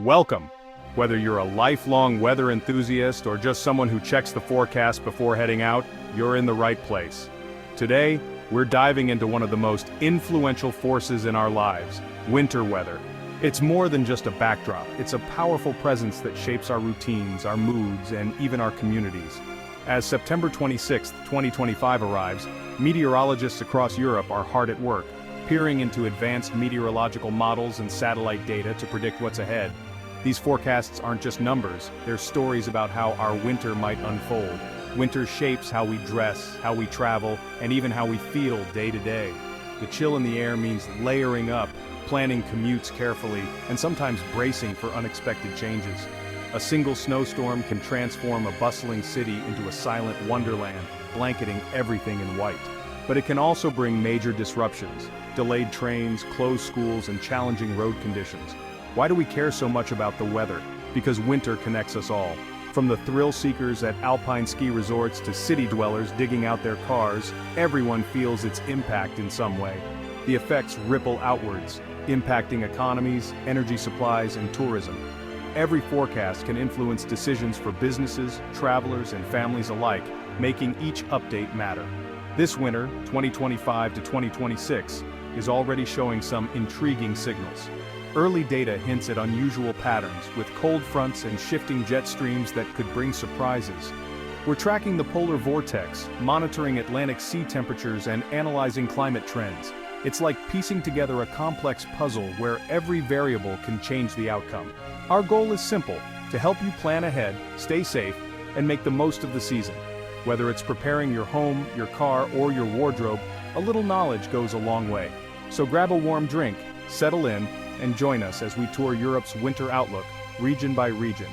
Welcome! Whether you're a lifelong weather enthusiast or just someone who checks the forecast before heading out, you're in the right place. Today, we're diving into one of the most influential forces in our lives, winter weather. It's more than just a backdrop, it's a powerful presence that shapes our routines, our moods, and even our communities. As September 26, 2025 arrives, meteorologists across Europe are hard at work, peering into advanced meteorological models and satellite data to predict what's ahead. These forecasts aren't just numbers, they're stories about how our winter might unfold. Winter shapes how we dress, how we travel, and even how we feel day to day. The chill in the air means layering up, planning commutes carefully, and sometimes bracing for unexpected changes. A single snowstorm can transform a bustling city into a silent wonderland, blanketing everything in white. But it can also bring major disruptions, delayed trains, closed schools, and challenging road conditions. Why do we care so much about the weather? Because winter connects us all. From the thrill seekers at alpine ski resorts to city dwellers digging out their cars, everyone feels its impact in some way. The effects ripple outwards, impacting economies, energy supplies, and tourism. Every forecast can influence decisions for businesses, travelers, and families alike, making each update matter. This winter, 2025 to 2026, is already showing some intriguing signals. Early data hints at unusual patterns, with cold fronts and shifting jet streams that could bring surprises. We're tracking the polar vortex, monitoring Atlantic sea temperatures and analyzing climate trends. It's like piecing together a complex puzzle where every variable can change the outcome. Our goal is simple: to help you plan ahead, stay safe, and make the most of the season. Whether it's preparing your home, your car, or your wardrobe, a little knowledge goes a long way. So grab a warm drink, settle in, and join us as we tour Europe's winter outlook, region by region.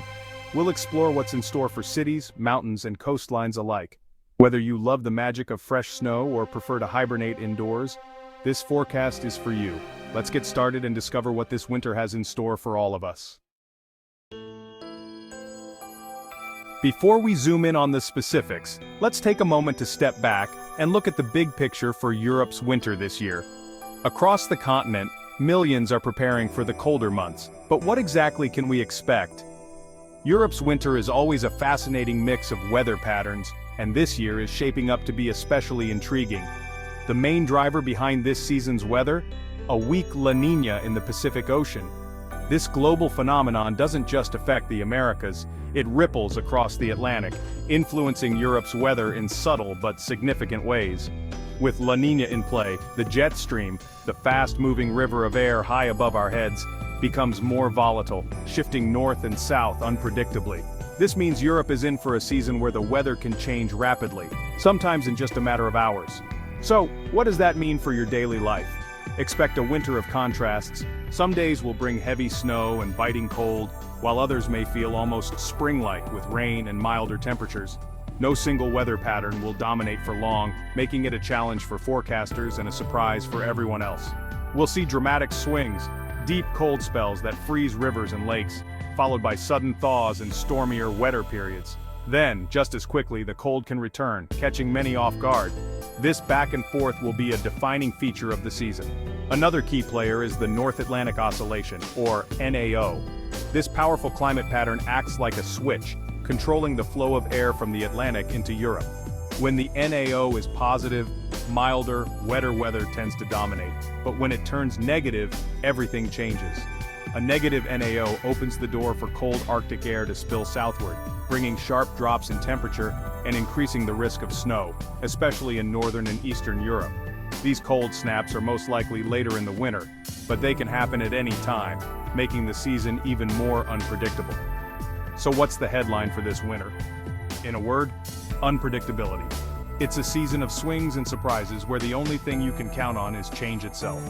We'll explore what's in store for cities, mountains, and coastlines alike. Whether you love the magic of fresh snow or prefer to hibernate indoors, this forecast is for you. Let's get started and discover what this winter has in store for all of us. Before we zoom in on the specifics, let's take a moment to step back and look at the big picture for Europe's winter this year. Across the continent, millions are preparing for the colder months, but what exactly can we expect? Europe's winter is always a fascinating mix of weather patterns, and this year is shaping up to be especially intriguing. The main driver behind this season's weather? A weak La Niña in the Pacific Ocean. This global phenomenon doesn't just affect the Americas, it ripples across the Atlantic, influencing Europe's weather in subtle but significant ways. With La Niña in play, the jet stream, the fast-moving river of air high above our heads, becomes more volatile, shifting north and south unpredictably. This means Europe is in for a season where the weather can change rapidly, sometimes in just a matter of hours. So, what does that mean for your daily life? Expect a winter of contrasts. Some days will bring heavy snow and biting cold, while others may feel almost spring-like with rain and milder temperatures. No single weather pattern will dominate for long, making it a challenge for forecasters and a surprise for everyone else. We'll see dramatic swings, deep cold spells that freeze rivers and lakes, followed by sudden thaws and stormier, wetter periods. Then, just as quickly, the cold can return, catching many off guard. This back and forth will be a defining feature of the season. Another key player is the North Atlantic Oscillation, or NAO. This powerful climate pattern acts like a switch, controlling the flow of air from the Atlantic into Europe. When the NAO is positive, milder, wetter weather tends to dominate. But when it turns negative, everything changes. A negative NAO opens the door for cold Arctic air to spill southward, bringing sharp drops in temperature and increasing the risk of snow, especially in northern and eastern Europe. These cold snaps are most likely later in the winter, but they can happen at any time, making the season even more unpredictable. So what's the headline for this winter? In a word, unpredictability. It's a season of swings and surprises where the only thing you can count on is change itself.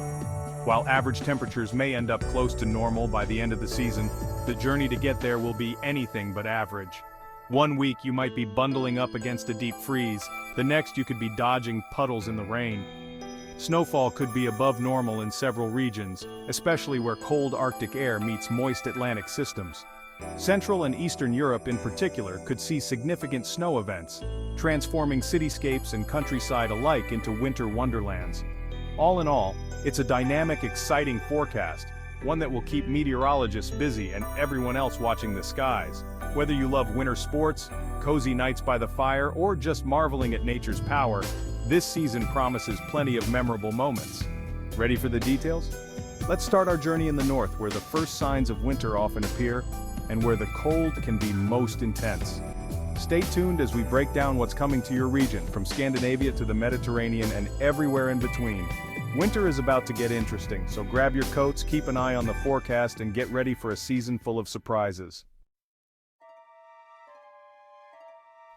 While average temperatures may end up close to normal by the end of the season, the journey to get there will be anything but average. One week you might be bundling up against a deep freeze, the next you could be dodging puddles in the rain. Snowfall could be above normal in several regions, especially where cold Arctic air meets moist Atlantic systems. Central and Eastern Europe in particular could see significant snow events, transforming cityscapes and countryside alike into winter wonderlands. All in all, it's a dynamic, exciting forecast, one that will keep meteorologists busy and everyone else watching the skies. Whether you love winter sports, cozy nights by the fire, or just marveling at nature's power, this season promises plenty of memorable moments. Ready for the details? Let's start our journey in the north, where the first signs of winter often appear, and where the cold can be most intense. Stay tuned as we break down what's coming to your region, from Scandinavia to the Mediterranean and everywhere in between. Winter is about to get interesting, so grab your coats, keep an eye on the forecast, and get ready for a season full of surprises.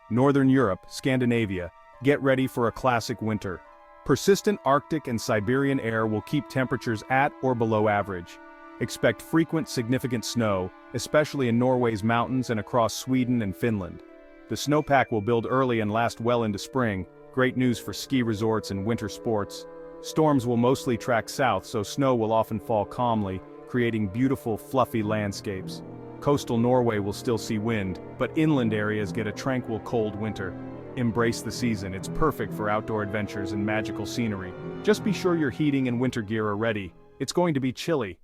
Northern Europe, Scandinavia, get ready for a classic winter. Persistent Arctic and Siberian air will keep temperatures at or below average. Expect frequent, significant snow, especially in Norway's mountains and across Sweden and Finland. The snowpack will build early and last well into spring, great news for ski resorts and winter sports. Storms will mostly track south, so snow will often fall calmly, creating beautiful, fluffy landscapes. Coastal Norway will still see wind, but inland areas get a tranquil, cold winter. Embrace the season, it's perfect for outdoor adventures and magical scenery. Just be sure your heating and winter gear are ready. It's going to be chilly.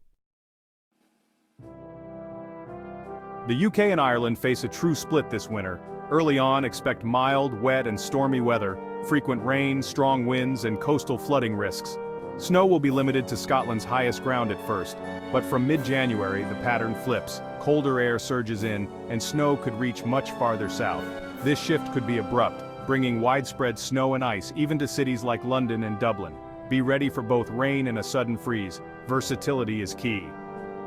The UK and Ireland face a true split this winter. Early on, expect mild, wet, and stormy weather, frequent rain, strong winds, and coastal flooding risks. Snow will be limited to Scotland's highest ground at first, but from mid-January the pattern flips, colder air surges in, and snow could reach much farther south. This shift could be abrupt, bringing widespread snow and ice even to cities like London and Dublin. Be ready for both rain and a sudden freeze. Versatility is key.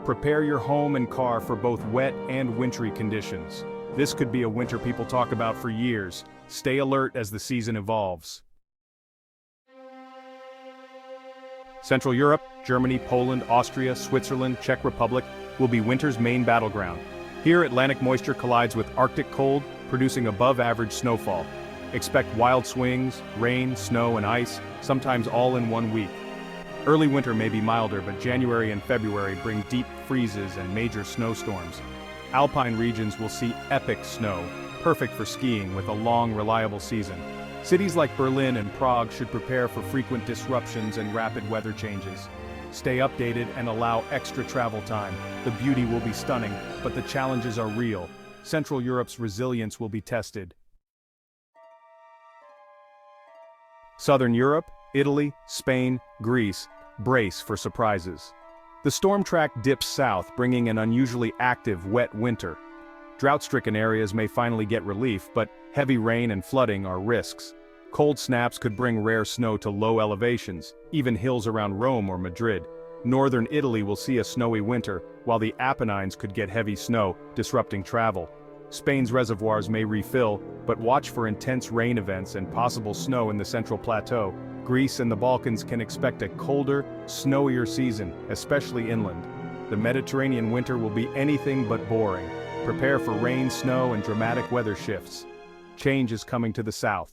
Prepare your home and car for both wet and wintry conditions. This could be a winter people talk about for years. Stay alert as the season evolves. Central Europe, Germany, Poland, Austria, Switzerland, Czech Republic will be winter's main battleground. Here, Atlantic moisture collides with Arctic cold, producing above-average snowfall. Expect wild swings, rain, snow, and ice, sometimes all in one week. Early winter may be milder, but January and February bring deep freezes and major snowstorms. Alpine regions will see epic snow, perfect for skiing with a long, reliable season. Cities like Berlin and Prague should prepare for frequent disruptions and rapid weather changes. Stay updated and allow extra travel time. The beauty will be stunning, but the challenges are real. Central Europe's resilience will be tested. Southern Europe, Italy, Spain, Greece, brace for surprises. The storm track dips south, bringing an unusually active, wet winter. Drought-stricken areas may finally get relief, but heavy rain and flooding are risks. Cold snaps could bring rare snow to low elevations, even hills around Rome or Madrid. Northern Italy will see a snowy winter, while the Apennines could get heavy snow, disrupting travel. Spain's reservoirs may refill, but watch for intense rain events and possible snow in the Central Plateau. Greece and the Balkans can expect a colder, snowier season, especially inland. The Mediterranean winter will be anything but boring. Prepare for rain, snow, and dramatic weather shifts. Change is coming to the south.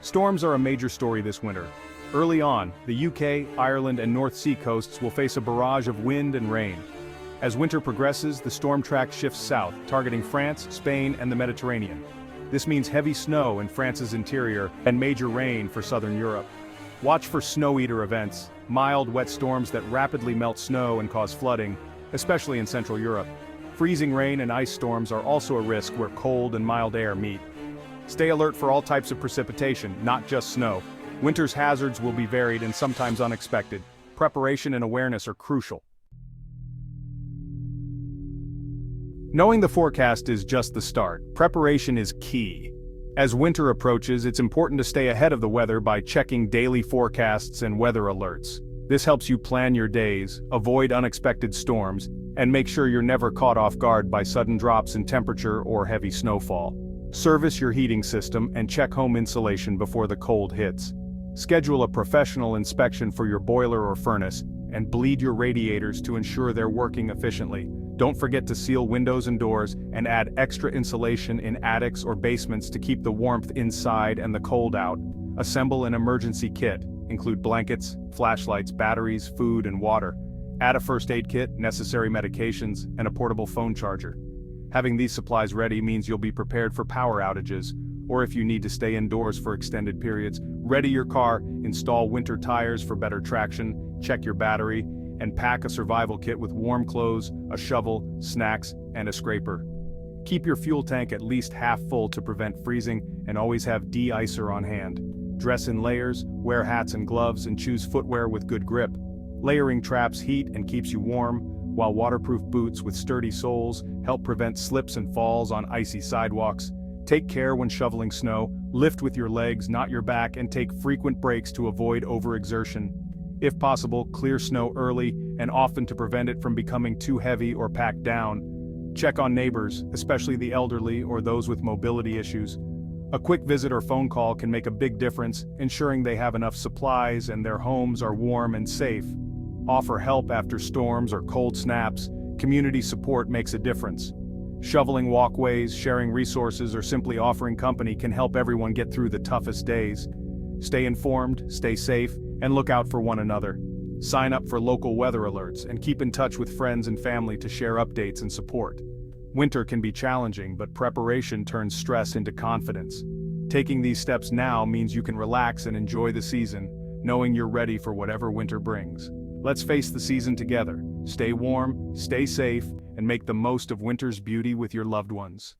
Storms are a major story this winter. Early on, the UK, Ireland, and North Sea coasts will face a barrage of wind and rain. As winter progresses, the storm track shifts south, targeting France, Spain, and the Mediterranean. This means heavy snow in France's interior and major rain for southern Europe. Watch for snow eater events, mild, wet storms that rapidly melt snow and cause flooding, especially in Central Europe. Freezing rain and ice storms are also a risk where cold and mild air meet. Stay alert for all types of precipitation, not just snow. Winter's hazards will be varied and sometimes unexpected. Preparation and awareness are crucial. Knowing the forecast is just the start. Preparation is key. As winter approaches, it's important to stay ahead of the weather by checking daily forecasts and weather alerts. This helps you plan your days, avoid unexpected storms, and make sure you're never caught off guard by sudden drops in temperature or heavy snowfall. Service your heating system and check home insulation before the cold hits. Schedule a professional inspection for your boiler or furnace, and bleed your radiators to ensure they're working efficiently. Don't forget to seal windows and doors, and add extra insulation in attics or basements to keep the warmth inside and the cold out. Assemble an emergency kit. Include blankets, flashlights, batteries, food, and water. Add a first aid kit, necessary medications, and a portable phone charger. Having these supplies ready means you'll be prepared for power outages, or if you need to stay indoors for extended periods. Ready your car, install winter tires for better traction, check your battery, and pack a survival kit with warm clothes, a shovel, snacks, and a scraper. Keep your fuel tank at least half full to prevent freezing, and always have de-icer on hand. Dress in layers, wear hats and gloves, and choose footwear with good grip. Layering traps heat and keeps you warm, while waterproof boots with sturdy soles help prevent slips and falls on icy sidewalks. Take care when shoveling snow, lift with your legs, not your back, and take frequent breaks to avoid overexertion. If possible, clear snow early and often to prevent it from becoming too heavy or packed down. Check on neighbors, especially the elderly or those with mobility issues. A quick visit or phone call can make a big difference, ensuring they have enough supplies and their homes are warm and safe. Offer help after storms or cold snaps. Community support makes a difference. Shoveling walkways, sharing resources, or simply offering company can help everyone get through the toughest days. Stay informed, stay safe, and look out for one another. Sign up for local weather alerts and keep in touch with friends and family to share updates and support. Winter can be challenging, but preparation turns stress into confidence. Taking these steps now means you can relax and enjoy the season, knowing you're ready for whatever winter brings. Let's face the season together. Stay warm, stay safe, and make the most of winter's beauty with your loved ones.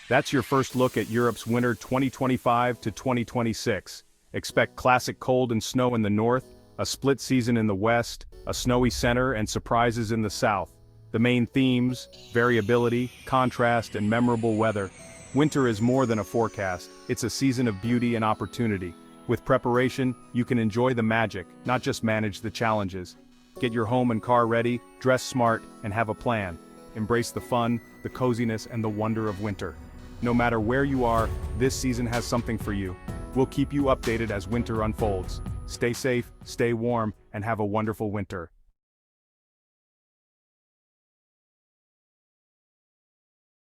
That's your first look at Europe's winter 2025 to 2026. Expect classic cold and snow in the north, a split season in the west, a snowy center, and surprises in the south. The main themes: variability, contrast, and memorable weather. Winter is more than a forecast, it's a season of beauty and opportunity. With preparation, you can enjoy the magic, not just manage the challenges. Get your home and car ready, dress smart, and have a plan. Embrace the fun, the coziness, and the wonder of winter. No matter where you are, this season has something for you. We'll keep you updated as winter unfolds. Stay safe, stay warm, and have a wonderful winter.